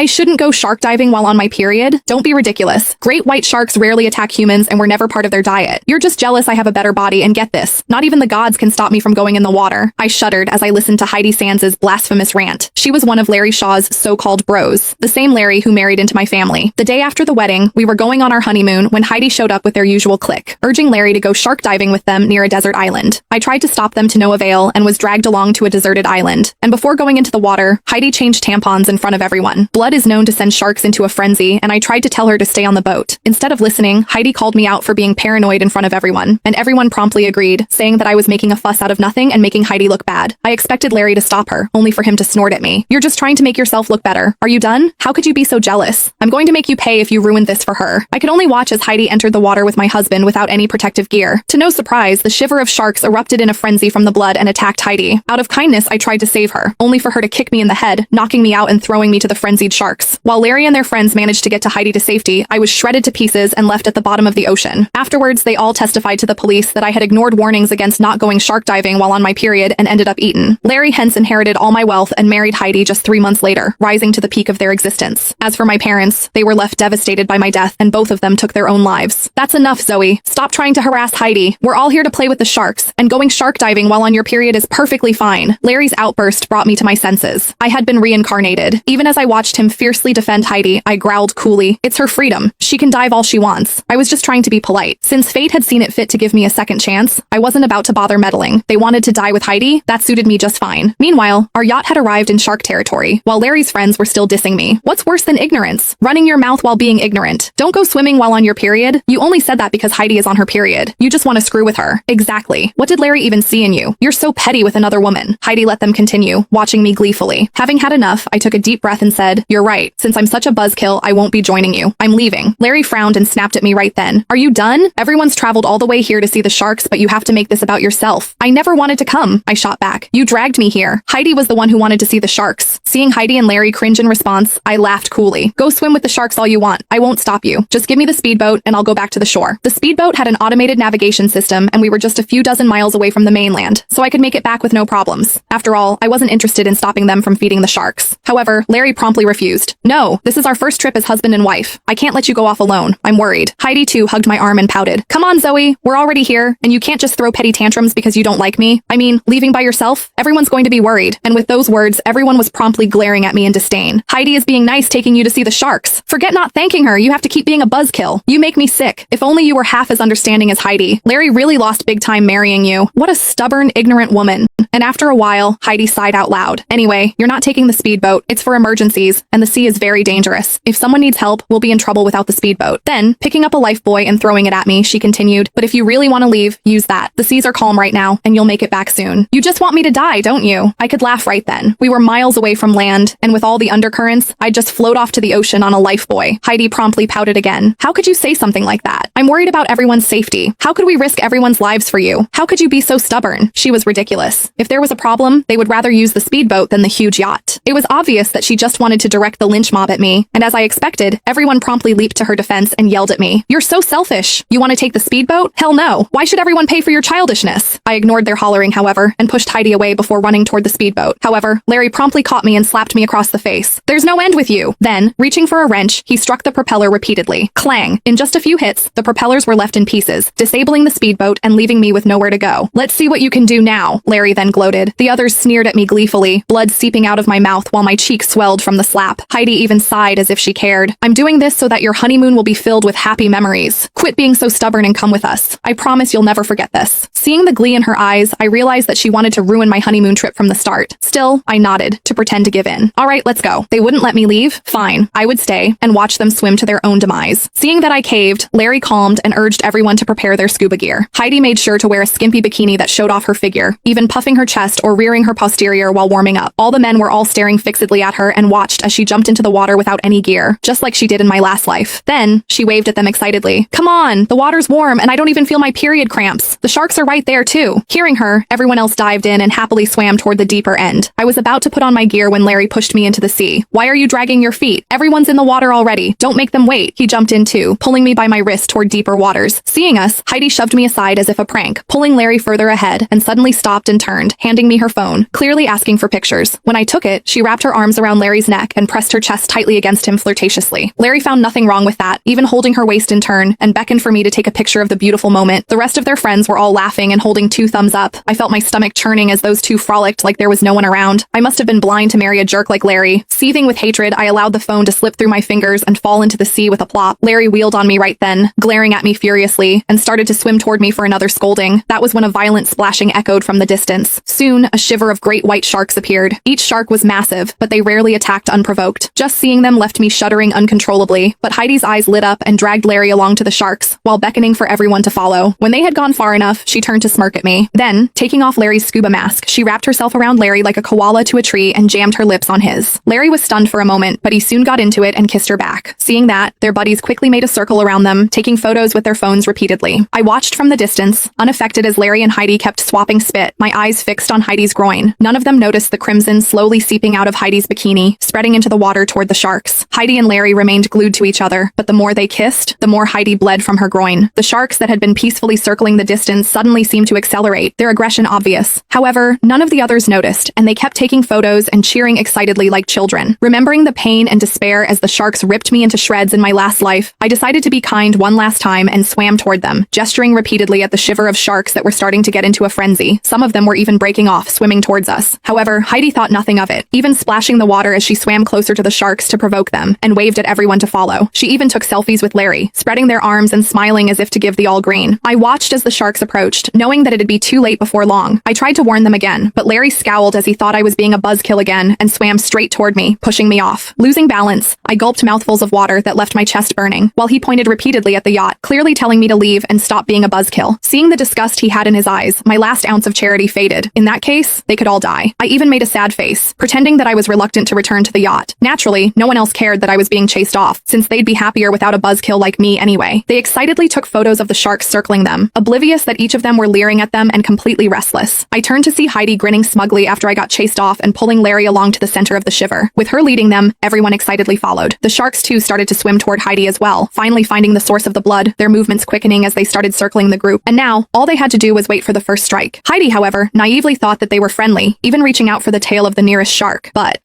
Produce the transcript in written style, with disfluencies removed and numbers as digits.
I shouldn't go shark diving while on my period? Don't be ridiculous. Great white sharks rarely attack humans and were never part of their diet. You're just jealous I have a better body, and get this. Not even the gods can stop me from going in the water. I shuddered as I listened to Heidi Sands's blasphemous rant. She was one of Larry Shaw's so-called bros, the same Larry who married into my family. The day after the wedding, we were going on our honeymoon when Heidi showed up with their usual clique, urging Larry to go shark diving with them near a desert island. I tried to stop them to no avail and was dragged along to a deserted island. And before going into the water, Heidi changed tampons in front of everyone. Blood is known to send sharks into a frenzy, and I tried to tell her to stay on the boat. Instead of listening, Heidi called me out for being paranoid in front of everyone, and everyone promptly agreed, saying that I was making a fuss out of nothing and making Heidi look bad. I expected Larry to stop her, only for him to snort at me. You're just trying to make yourself look better. Are you done? How could you be so jealous? I'm going to make you pay if you ruined this for her. I could only watch as Heidi entered the water with my husband without any protective gear. To no surprise, the shiver of sharks erupted in a frenzy from the blood and attacked Heidi. Out of kindness, I tried to save her, only for her to kick me in the head, knocking me out and throwing me to the frenzied sharks. While Larry and their friends managed to get to Heidi to safety, I was shredded to pieces and left at the bottom of the ocean. Afterwards, they all testified to the police that I had ignored warnings against not going shark diving while on my period and ended up eaten. Larry hence inherited all my wealth and married Heidi just 3 months later, rising to the peak of their existence. As for my parents, they were left devastated by my death, and both of them took their own lives. That's enough, Zoe. Stop trying to harass Heidi. We're all here to play with the sharks, and going shark diving while on your period is perfectly fine. Larry's outburst brought me to my senses. I had been reincarnated. Even as I watched him fiercely defend Heidi, I growled coolly, "It's her freedom. She can dive all she wants." I was just trying to be polite. Since fate had seen it fit to give me a second chance, I wasn't about to bother meddling. They wanted to die with Heidi? That suited me just fine. Meanwhile, our yacht had arrived in shark territory, while Larry's friends were still dissing me. What's worse than ignorance? Running your mouth while being ignorant. Don't go swimming while on your period. You only said that because Heidi is on her period. You just want to screw with her. Exactly. What did Larry even see in you? You're so petty with another woman. Heidi let them continue, watching me gleefully. Having had enough, I took a deep breath and said, "You're right. Since I'm such a buzzkill, I won't be joining you. I'm leaving." Larry frowned and snapped at me right then. "Are you done? Everyone's traveled all the way here to see the sharks, but you have to make this about yourself." "I never wanted to come," I shot back. "You dragged me here." Heidi was the one who wanted to see the sharks. Seeing Heidi and Larry cringe in response, I laughed coolly. "Go swim with the sharks all you want. I won't stop you. Just give me the speedboat and I'll go back to the shore." The speedboat had an automated navigation system, and we were just a few dozen miles away from the mainland, so I could make it back with no problems. After all, I wasn't interested in stopping them from feeding the sharks. However, Larry promptly refused. "No, this is our first trip as husband and wife. I can't let you go off alone. I'm worried." Heidi too hugged my arm and pouted. "Come on, Zoe. We're already here, and you can't just throw petty tantrums because you don't like me. I mean, leaving by yourself? Everyone's going to be worried." And with those words, everyone was promptly glaring at me in disdain. "Heidi is being nice taking you to see the sharks. Forget not thanking her. You have to keep being a buzzkill. You make me sick. If only you were half as understanding as Heidi. Larry really lost big time marrying you. What a stubborn, ignorant woman." And after a while, Heidi sighed out loud. "Anyway, you're not taking the speedboat. It's for emergencies, and the sea is very dangerous. If someone needs help, we'll be in trouble without the speedboat." Then, picking up a lifebuoy and throwing it at me, she continued, "But if you really want to leave, use that. The seas are calm right now, and you'll make it back soon." "You just want me to die, don't you?" I could laugh right then. We were miles away from land, and with all the undercurrents, I'd just float off to the ocean on a lifebuoy. Heidi promptly pouted again. "How could you say something like that? I'm worried about everyone's safety. How could we risk everyone's lives for you? How could you be so stubborn?" She was ridiculous. If there was a problem, they would rather use the speedboat than the huge yacht. It was obvious that she just wanted to direct the lynch mob at me, and as I expected, everyone promptly leaped to her defense and yelled at me. "You're so selfish. You want to take the speedboat? Hell no. Why should everyone pay for your childishness?" I ignored their hollering, however, and pushed Heidi away before running toward the speedboat. However, Larry promptly caught me and slapped me across the face. "There's no end with you." Then, reaching for a wrench, he struck the propeller repeatedly. Clang! In just a few hits, the propellers were left in pieces, disabling the speedboat and leaving me with nowhere to go. "Let's see what you can do now," Larry then gloated. The others sneered at me gleefully, blood seeping out of my mouth while my cheek swelled from the slap. Heidi even sighed as if she cared. "I'm doing this so that your honeymoon will be filled with happy memories. Quit being so stubborn and come with us. I promise you'll never forget this." Seeing the glee in her eyes, I realized that she wanted to ruin my honeymoon trip from the start. Still, I nodded, to pretend to give in. "All right, let's go." They wouldn't let me leave? Fine. I would stay, and watch them swim to their own demise. Seeing that I caved, Larry calmed and urged everyone to prepare their scuba gear. Heidi made sure to wear a skimpy bikini that showed off her figure, even puffing her chest or rearing her posterior while warming up. All the men were all staring fixedly at her and watched as she jumped into the water without any gear, just like she did in my last life. Then, she waved at them excitedly. "Come on, the water's warm and I don't even feel my period cramps. The sharks are right there too." Hearing her, everyone else dived in and happily swam toward the deeper end. I was about to put on my gear when Larry pushed me into the sea. "Why are you dragging your feet? Everyone's in the water already. Don't make them wait." He jumped in too, pulling me by my wrist toward deeper waters. Seeing us, Heidi shoved me aside as if a prank, pulling Larry further ahead, and suddenly stopped and turned. turned, handing me her phone, clearly asking for pictures. When I took it, she wrapped her arms around Larry's neck and pressed her chest tightly against him flirtatiously. Larry found nothing wrong with that, even holding her waist in turn, and beckoned for me to take a picture of the beautiful moment. The rest of their friends were all laughing and holding 2 thumbs up. I felt my stomach churning as those two frolicked like there was no one around. I must have been blind to marry a jerk like Larry. Seething with hatred, I allowed the phone to slip through my fingers and fall into the sea with a plop. Larry wheeled on me right then, glaring at me furiously, and started to swim toward me for another scolding. That was when a violent splashing echoed from the distance. Soon, a shiver of great white sharks appeared. Each shark was massive, but they rarely attacked unprovoked. Just seeing them left me shuddering uncontrollably, but Heidi's eyes lit up and dragged Larry along to the sharks, while beckoning for everyone to follow. When they had gone far enough, she turned to smirk at me. Then, taking off Larry's scuba mask, she wrapped herself around Larry like a koala to a tree and jammed her lips on his. Larry was stunned for a moment, but he soon got into it and kissed her back. Seeing that, their buddies quickly made a circle around them, taking photos with their phones repeatedly. I watched from the distance, unaffected as Larry and Heidi kept swapping spit, my eyes fixed on Heidi's groin. None of them noticed the crimson slowly seeping out of Heidi's bikini, spreading into the water toward the sharks. Heidi and Larry remained glued to each other, but the more they kissed, the more Heidi bled from her groin. The sharks that had been peacefully circling the distance suddenly seemed to accelerate, their aggression obvious. However, none of the others noticed, and they kept taking photos and cheering excitedly like children. Remembering the pain and despair as the sharks ripped me into shreds in my last life, I decided to be kind one last time and swam toward them, gesturing repeatedly at the shiver of sharks that were starting to get into a frenzy. Some of them were even breaking off, swimming towards us. However, Heidi thought nothing of it, even splashing the water as she swam closer to the sharks to provoke them, and waved at everyone to follow. She even took selfies with Larry, spreading their arms and smiling as if to give the all green. I watched as the sharks approached, knowing that it'd be too late before long. I tried to warn them again, but Larry scowled as he thought I was being a buzzkill again and swam straight toward me, pushing me off. Losing balance, I gulped mouthfuls of water that left my chest burning, while he pointed repeatedly at the yacht, clearly telling me to leave and stop being a buzzkill. Seeing the disgust he had in his eyes, my last ounce of charity faded. In that case, they could all die. I even made a sad face, pretending that I was reluctant to return to the yacht. Naturally, no one else cared that I was being chased off, since they'd be happier without a buzzkill like me anyway. They excitedly took photos of the sharks circling them, oblivious that each of them were leering at them and completely restless. I turned to see Heidi grinning smugly after I got chased off and pulling Larry along to the center of the shiver. With her leading them, everyone excitedly followed. The sharks too started to swim toward Heidi as well, finally finding the source of the blood, their movements quickening as they started circling the group. And now, all they had to do was wait for the first strike. Heidi, however, naively thought that they were friendly, even reaching out for the tail of the nearest shark. But